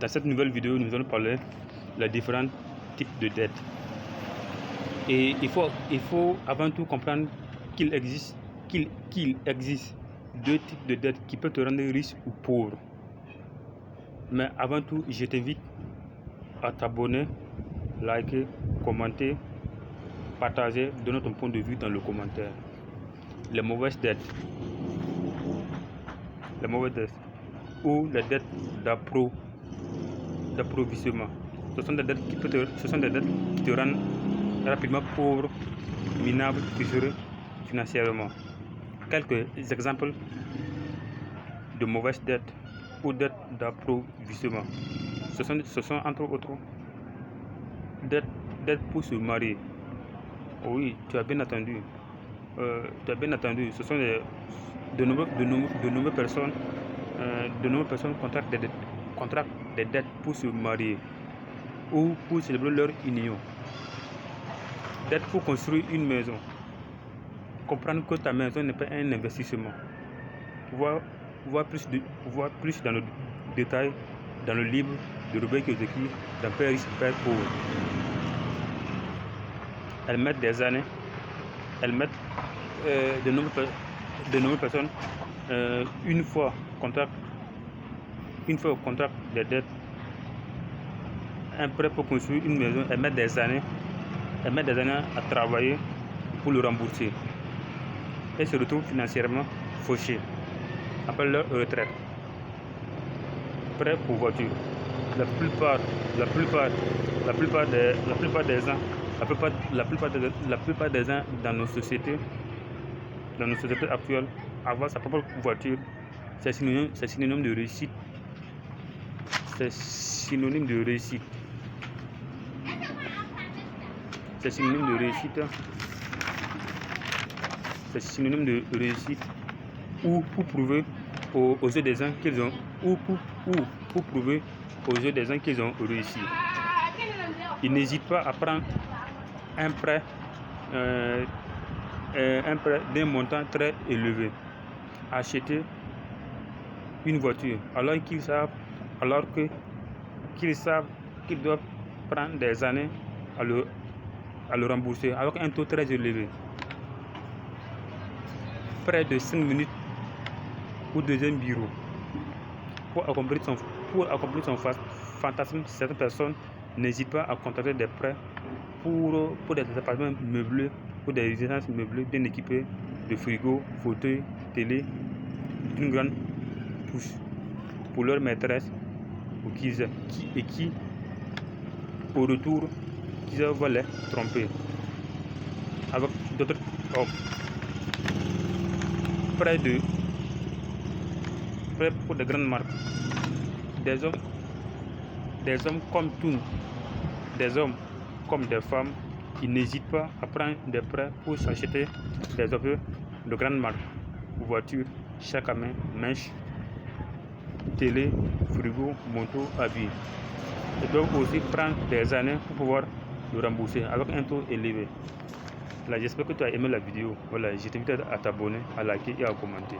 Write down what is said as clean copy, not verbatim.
Dans cette nouvelle vidéo, nous allons parler des différents types de dettes. Et il faut avant tout comprendre qu'il existe deux types de dettes qui peuvent te rendre riche ou pauvre. Mais avant tout, je t'invite à t'abonner, liker, commenter, partager, donner ton point de vue dans le commentaire. Les mauvaises dettes ou les dettes d'approvisionnement. Ce sont des dettes qui te rendent rapidement pauvre, minable, usureux financièrement. Quelques exemples de mauvaises dettes ou dettes d'approvisionnement. Ce sont entre autres dettes pour se marier. Oui, tu as bien entendu. Ce sont de nombreuses personnes contractent des dettes pour se marier ou pour célébrer leur union. Dettes pour construire une maison. Comprendre que ta maison n'est pas un investissement. Voir plus dans le détail dans le livre de Robert Kiyosaki, dans Père riche, Père pauvre. Elles mettent des années, de nombreuses personnes, une fois au contract des dettes, un prêt pour construire une maison, elles mettent des années à travailler pour le rembourser. Elles se retrouvent financièrement fauchées après leur retraite. Prêt pour voiture. La plupart des gens dans nos sociétés actuelles, avoir sa propre voiture, c'est synonyme de réussite. C'est synonyme de réussite. Ou pour prouver aux yeux des gens qu'ils ont réussi. Ils n'hésitent pas à prendre un prêt d'un montant très élevé, acheter une voiture alors qu'ils savent qu'ils doivent prendre des années à le rembourser avec un taux très élevé. Près de 5 minutes au deuxième bureau. Pour accomplir son fantasme, certaines personnes n'hésitent pas à contracter des prêts pour des appartements meublés, pour des résidences meublées bien équipées de frigo, fauteuil, télé, d'une grande pousse pour leur maîtresse ou qui au retour qu'ils vont les tromper avec d'autres hommes. Près pour des grandes marques. Des hommes comme tout, des hommes comme des femmes, ils n'hésitent pas à prendre des prêts pour s'acheter des objets de grandes marques, voitures, sac à main, mèches, télé, frigo, moto, habits. Ils doivent aussi prendre des années pour pouvoir le rembourser avec un taux élevé. Là, j'espère que tu as aimé la vidéo. Voilà, je t'invite à t'abonner, à liker et à commenter.